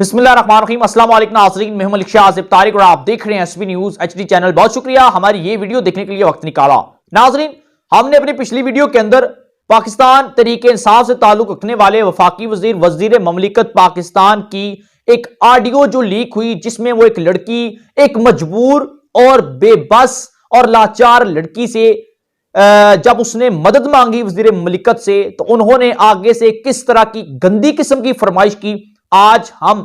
بسم اللہ الرحمن الرحیم۔ السلام علیکم ناظرین، میں ہوں ملک شاہ آصف طارق اور آپ دیکھ رہے ہیں S B news H D channel. بہت شکریہ ہماری یہ ویڈیو دیکھنے کے لیے وقت نکالا۔ ناظرین، ہم نے اپنی پچھلی ویڈیو کے اندر پاکستان تحریک انصاف سے تعلق رکھنے والے وفاقی وزیر مملکت پاکستان کی ایک آڈیو جو لیک ہوئی، جس میں وہ ایک لڑکی ایک مجبور اور بے بس اور لاچار لڑکی سے جب اس نے مدد مانگی وزیر مملکت سے، تو انہوں نے آگے سے کس طرح کی گندی قسم کی فرمائش کی، آج ہم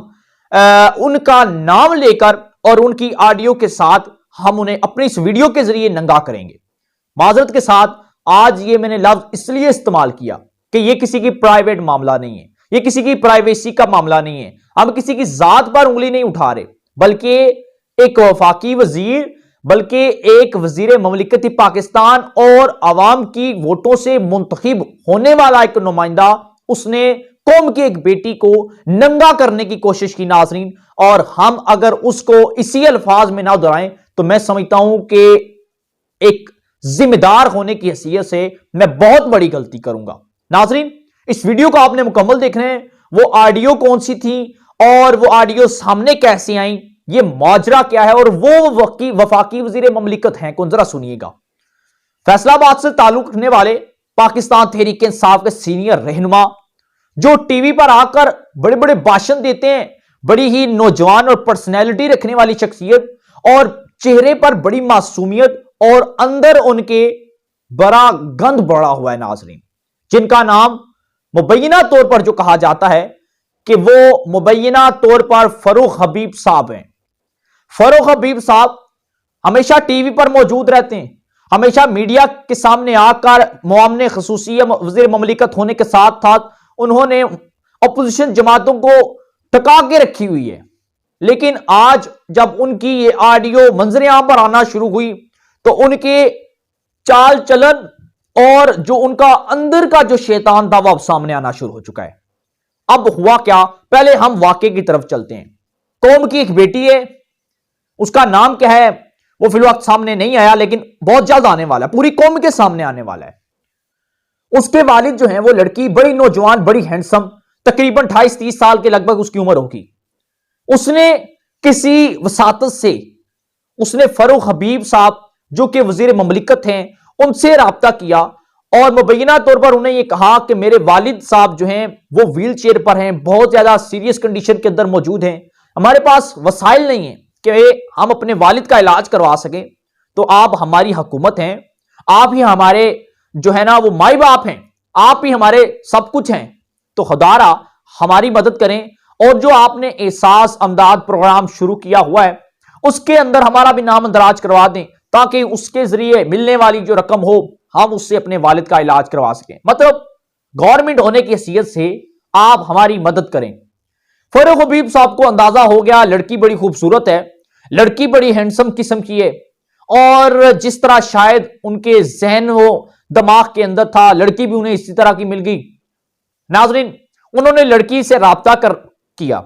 ان کا نام لے کر اور ان کی آڈیو کے ساتھ ہم انہیں اپنی اس ویڈیو کے ذریعے ننگا کریں گے۔ معذرت کے ساتھ آج یہ میں نے لفظ اس لیے استعمال کیا کہ یہ کسی کی پرائیویٹ معاملہ نہیں ہے، یہ کسی کی پرائیویسی کا معاملہ نہیں ہے، ہم کسی کی ذات پر انگلی نہیں اٹھا رہے، بلکہ ایک وفاقی وزیر، بلکہ ایک وزیر مملکت پاکستان اور عوام کی ووٹوں سے منتخب ہونے والا ایک نمائندہ، اس نے قوم کی ایک بیٹی کو ننگا کرنے کی کوشش کی ناظرین، اور ہم اگر اس کو اسی الفاظ میں نہ دہرائیں تو میں سمجھتا ہوں کہ ایک ذمہ دار ہونے کی حیثیت سے میں بہت بڑی غلطی کروں گا۔ ناظرین، اس ویڈیو کو آپ نے مکمل دیکھنا ہے، وہ آڈیو کون سی تھی اور وہ آڈیو سامنے کیسے آئیں، یہ ماجرا کیا ہے، اور وہ وفاقی وزیر مملکت ہیں کون، ذرا سنیے گا۔ فیصل آباد سے تعلق رکھنے والے پاکستان تحریک انصاف کے سینئر رہنما، جو ٹی وی پر آ کر بڑے بڑے بھاشن دیتے ہیں، بڑی ہی نوجوان اور پرسنالٹی رکھنے والی شخصیت، اور چہرے پر بڑی معصومیت اور اندر ان کے بڑا گند بڑا ہوا ہے ناظرین، جن کا نام مبینہ طور پر جو کہا جاتا ہے کہ وہ مبینہ طور پر فاروق حبیب صاحب ہیں۔ فاروق حبیب صاحب ہمیشہ ٹی وی پر موجود رہتے ہیں، ہمیشہ میڈیا کے سامنے آ کر معاون خصوصی وزیر مملکت ہونے کے ساتھ ساتھ انہوں نے اپوزیشن جماعتوں کو ٹکا کے رکھی ہوئی ہے، لیکن آج جب ان کی یہ آڈیو منظر عام پر آنا شروع ہوئی تو ان کے چال چلن اور جو ان کا اندر کا جو شیطان تھا وہ اب سامنے آنا شروع ہو چکا ہے۔ اب ہوا کیا، پہلے ہم واقعے کی طرف چلتے ہیں۔ قوم کی ایک بیٹی ہے، اس کا نام کیا ہے وہ فی الوقت سامنے نہیں آیا، لیکن بہت جلد آنے والا ہے، پوری قوم کے سامنے آنے والا ہے۔ اس کے والد جو ہیں وہ لڑکی بڑی نوجوان، بڑی ہینڈسم، تقریباً 28-30 سال کے لگ بھگ اس کی عمر ہوگی۔ اس نے کسی وساطت سے اس نے فاروق حبیب صاحب جو کہ وزیر مملکت ہیں ان سے رابطہ کیا، اور مبینہ طور پر انہیں یہ کہا کہ میرے والد صاحب جو ہیں وہ ویل چیئر پر ہیں، بہت زیادہ سیریس کنڈیشن کے اندر موجود ہیں، ہمارے پاس وسائل نہیں ہیں کہ ہم اپنے والد کا علاج کروا سکیں، تو آپ ہماری حکومت ہیں، آپ ہی ہمارے جو ہے نا وہ مائی باپ ہیں، آپ ہی ہمارے سب کچھ ہیں، تو خدارا ہماری مدد کریں، اور جو آپ نے احساس امداد پروگرام شروع کیا ہوا ہے اس کے اندر ہمارا بھی نام اندراج کروا دیں، تاکہ اس کے ذریعے ملنے والی جو رقم ہو ہم اس سے اپنے والد کا علاج کروا سکیں، مطلب گورنمنٹ ہونے کی حیثیت سے آپ ہماری مدد کریں۔ فاروق حبیب صاحب کو اندازہ ہو گیا لڑکی بڑی خوبصورت ہے، لڑکی بڑی ہینڈسم قسم کی ہے، اور جس طرح شاید ان کے ذہن و دماغ کے اندر تھا، لڑکی بھی انہیں اسی طرح کی مل گئی۔ ناظرین، انہوں نے لڑکی سے رابطہ کیا،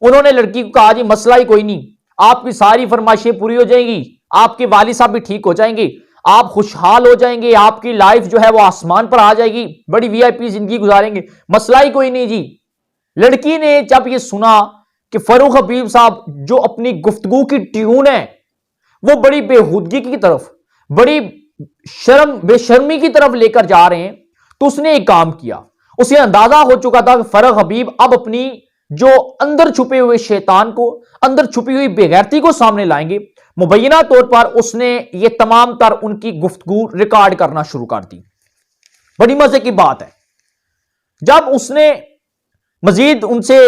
انہوں نے لڑکی کو کہا جی مسئلہ ہی کوئی نہیں، آپ کی ساری فرمائشیں پوری ہو جائیں گی، آپ کے والد صاحب بھی ٹھیک ہو جائیں گے، آپ خوشحال ہو جائیں گے، آپ کی لائف جو ہے وہ آسمان پر آ جائے گی، بڑی وی آئی پی زندگی گزاریں گے، مسئلہ ہی کوئی نہیں جی۔ لڑکی نے جب یہ سنا کہ فاروق حبیب صاحب جو اپنی گفتگو کی ٹیون ہے وہ بڑی بےہودگی کی طرف، بڑی بے شرمی کی طرف لے کر جا رہے ہیں، تو اس نے ایک کام کیا۔ اسے اندازہ ہو چکا تھا کہ فاروق حبیب اب اپنی جو اندر چھپے ہوئے شیطان کو، اندر چھپی ہوئی بے غیرتی کو سامنے لائیں گے۔ مبینہ طور پر اس نے یہ تمام تر ان کی گفتگو ریکارڈ کرنا شروع کر دی۔ بڑی مزے کی بات ہے، جب اس نے مزید ان سے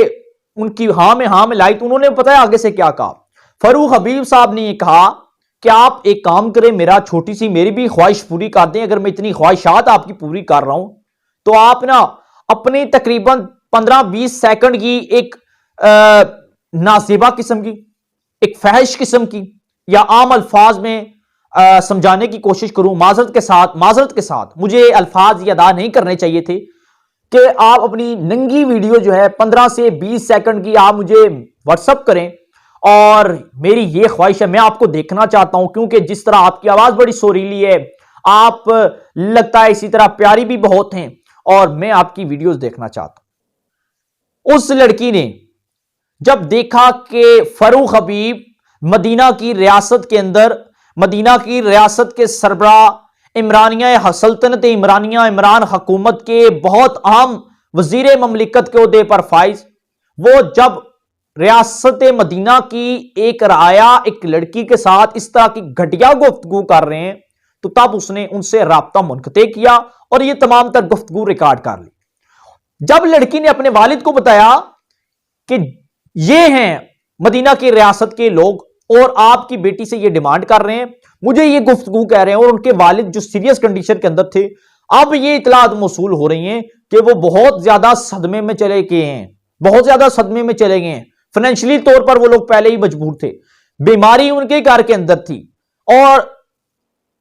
ان کی ہاں میں لائی تو انہوں نے پتہ ہے آگے سے کیا کہا۔ فاروق حبیب صاحب نے یہ کہا کہ آپ ایک کام کریں، میرا چھوٹی سی میری بھی خواہش پوری کر دیں، اگر میں اتنی خواہشات آپ کی پوری کر رہا ہوں تو آپ نا اپنی تقریباً 15-20 سیکنڈ کی ایک نازیبا قسم کی، ایک فحش قسم کی، یا عام الفاظ میں سمجھانے کی کوشش کروں، معذرت کے ساتھ مجھے الفاظ یہ ادا نہیں کرنے چاہیے تھے، کہ آپ اپنی ننگی ویڈیو جو ہے 15 سے 20 سیکنڈ کی آپ مجھے واٹس اپ کریں، اور میری یہ خواہش ہے، میں آپ کو دیکھنا چاہتا ہوں، کیونکہ جس طرح آپ کی آواز بڑی سریلی ہے، آپ لگتا ہے اسی طرح پیاری بھی بہت ہیں، اور میں آپ کی ویڈیوز دیکھنا چاہتا ہوں۔ اس لڑکی نے जब देखा कि फरूख हबीब मदीना की रियासत के अंदर, मदीना की रियासत के सरबराह इमरानिया सल्तनत इमरानिया, इमरान हुकूमत के बहुत अहम वजीर ममलिकत के ओहदे पर फाइज, वो जब रियासत मदीना की एक राया एक लड़की के साथ इस तरह की घटिया गुफ्तगू कर रहे हैं, तो तब उसने उनसे राब्ता मुनक़ते किया और ये तमाम तर गुफ्तगू रिकॉर्ड कर ली। जब लड़की ने अपने वालिद को बताया कि ये हैं मदीना की रियासत के लोग और आपकी बेटी से ये डिमांड कर रहे हैं, मुझे ये गुफ्तगू कह रहे हैं, और उनके वालिद जो सीरियस कंडीशन के अंदर थे, अब ये इतलात मौसूल हो रही हैं कि वो बहुत ज्यादा सदमे में चले गए हैं, बहुत ज्यादा सदमे में चले गए हैं। फाइनेंशियली तौर पर वो लोग पहले ही मजबूर थे, बीमारी उनके घर के अंदर थी, और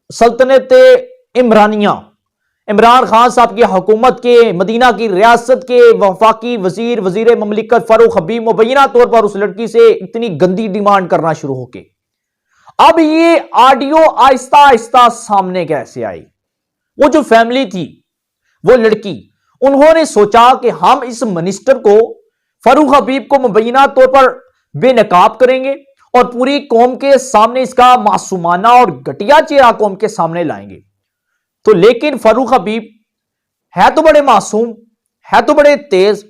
सल्तनत इमरानिया, इमरान खान साहब की हुकूमत के मदीना की रियासत के वफाकी वजीर ममलिकत फरूख हबीब मुबैना तौर पर उस लड़की से इतनी गंदी डिमांड करना शुरू होके, अब ये ऑडियो आहिस्ता आहिस्ता सामने कैसे आई? वो जो फैमिली थी, वो लड़की, उन्होंने सोचा कि हम इस मिनिस्टर को, फरूख हबीब को मुबैना तौर पर बेनकाब करेंगे और पूरी कौम के सामने इसका मासूमाना और घटिया चेहरा कौम के सामने लाएंगे। तो लेकिन फरूख हबीब है तो बड़े मासूम, है तो बड़े तेज,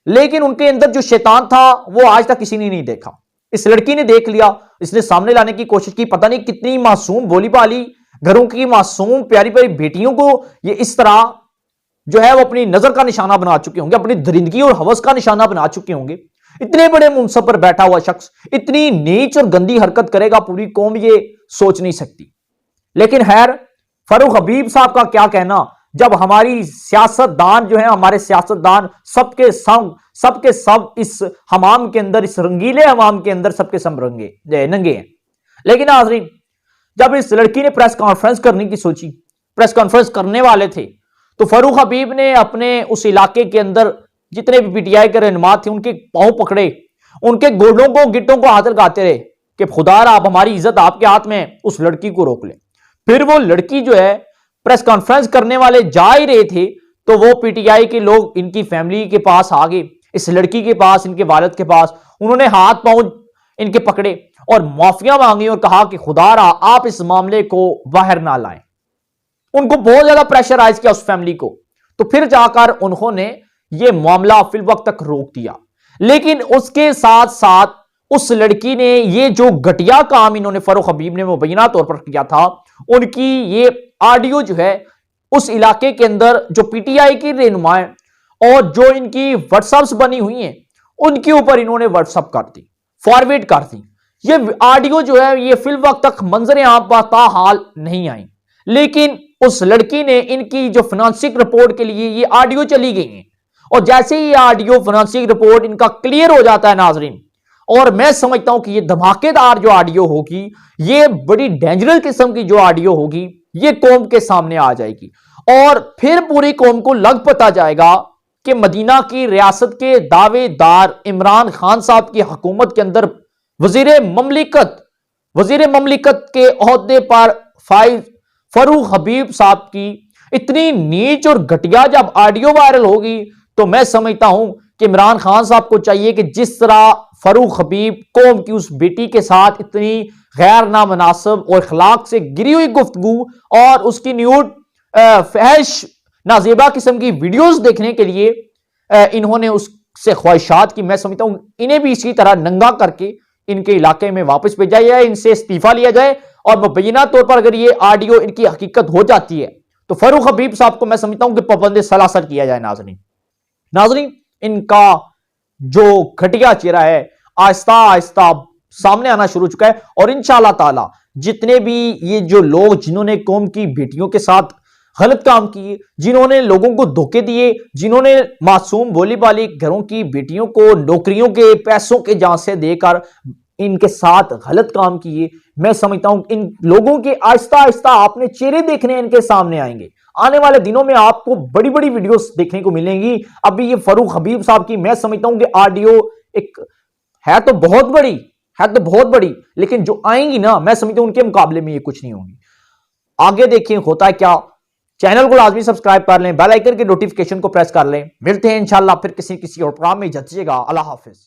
लेकिन उनके अंदर जो शैतान था वो आज तक किसी ने नहीं देखा। इस लड़की ने देख लिया, इसने सामने लाने की कोशिश की, पता नहीं कितनी मासूम भोली भाली घरों की मासूम प्यारी प्यारी बेटियों को ये इस तरह जो है वो अपनी नजर का निशाना बना चुके होंगे, अपनी दरिंदगी और हवस का निशाना बना चुके होंगे। इतने बड़े मुनसब पर बैठा हुआ शख्स इतनी नीच और गंदी हरकत करेगा, पूरी कौम ये सोच नहीं सकती। लेकिन खैर, फरूख हबीब साहब का क्या कहना, जब हमारी सियासतदान जो है, हमारे सियासतदान सबके सब इस हमाम के अंदर, इस रंगीले हमाम के अंदर सबके सब नंगे हैं। लेकिन नाज़रीन, जब इस लड़की ने प्रेस कॉन्फ्रेंस करने की सोची, प्रेस कॉन्फ्रेंस करने वाले थे, तो फरूख हबीब ने अपने उस इलाके के अंदर जितने भी पीटीआई के रहनुमा थे उनके पांव पकड़े, उनके गोडों को गिट्टों को हाथ लगाते रहे कि खुदारा आप, हमारी इज्जत आपके हाथ में, उस लड़की को रोक ले। फिर वो लड़की जो है प्रेस कॉन्फ्रेंस करने वाले जा ही रहे थे, तो वो पीटीआई के लोग इनकी फैमिली के पास आ गए, इस लड़की के पास, इनके वालिद के पास, उन्होंने हाथ पांव इनके पकड़े और माफिया मांगी और कहा कि खुदारा आप इस मामले को बाहर ना लाएं। उनको बहुत ज्यादा प्रेशराइज किया उस फैमिली को, तो फिर जाकर उन्होंने ये मामला फिल वक्त तक रोक दिया। लेकिन उसके साथ साथ उस लड़की ने ये जो घटिया काम इन्होंने फरूख हबीब ने मुबैना तौर पर किया था, उनकी ये ऑडियो जो है उस इलाके के अंदर जो पीटीआई की रहनुमा और जो इनकी व्हाट्सएप्स बनी हुई हैं उनके ऊपर इन्होंने व्हाट्सएप कर दी, फॉरवर्ड कर दी। ये ऑडियो जो है ये फिल वक्त तक मंजर आम पर हाल नहीं आई, लेकिन उस लड़की ने इनकी जो फाइनेंशियल रिपोर्ट के लिए ये ऑडियो चली गई है, और जैसे ही ऑडियो फाइनेंशियल रिपोर्ट इनका क्लियर हो जाता है नाजरीन, और मैं समझता हूं कि ये धमाकेदार जो ऑडियो होगी, ये बड़ी डेंजरस किस्म की जो ऑडियो होगी, ये कौम के सामने आ जाएगी और फिर पूरी कौम को लग पता जाएगा कि मदीना की रियासत के दावेदार इमरान खान साहब की हुकूमत के अंदर वजीर ममलिकत के ओहदे पर फाइज फरूख हबीब साहब की इतनी नीच और घटिया जब ऑडियो वायरल होगी, तो मैं समझता हूं कि इमरान खान साहब को चाहिए कि जिस तरह फरूख हबीब कौम की उस बेटी के साथ इतनी गैर नामनासिब और अखलाक से गिरी हुई गुफ्तगू और उसकी न्यूड फहश नाजेबा किस्म की वीडियोस देखने के लिए इन्होंने उससे ख्वाहिशात की, मैं समझता हूं इन्हें भी इसी तरह नंगा करके इनके इलाके में वापस भेजा जाए, इनसे इस्तीफा लिया जाए, और मुबैना तौर पर अगर ये ऑडियो इनकी हकीकत हो जाती है तो फरूख हबीब साहब को मैं समझता हूं कि पाबंद सलासर किया जाए। नाजरीन, इनका जो घटिया चेहरा है आहिस्ता आहिस्ता सामने आना शुरू हो चुका है, और इंशाअल्लाह ताला जितने भी ये जो लोग जिन्होंने कौम की बेटियों के साथ गलत काम किए, जिन्होंने लोगों को धोखे दिए, जिन्होंने मासूम भोली भाली घरों की बेटियों को नौकरियों के पैसों के झांसे देकर इनके साथ गलत काम किए, मैं समझता हूं इन लोगों के आहिस्ता आहिस्ता आपने चेहरे देखने इनके सामने आएंगे। आने वाले दिनों में आपको बड़ी बड़ी वीडियोस देखने को मिलेंगी। अभी ये फरूख हबीब साहब की मैं समझता हूं कि ऑडियो एक है तो बहुत बड़ी, लेकिन जो आएंगी ना, मैं समझता हूं उनके मुकाबले में ये कुछ नहीं होंगी। आगे देखें होता है क्या। चैनल को लाजमी सब्सक्राइब कर लें, बेल आइकन के नोटिफिकेशन को प्रेस कर लें। मिलते हैं इंशाल्लाह फिर किसी और प्रोग्राम में। इजाज़त दीजिएगा। अल्लाह हाफिज।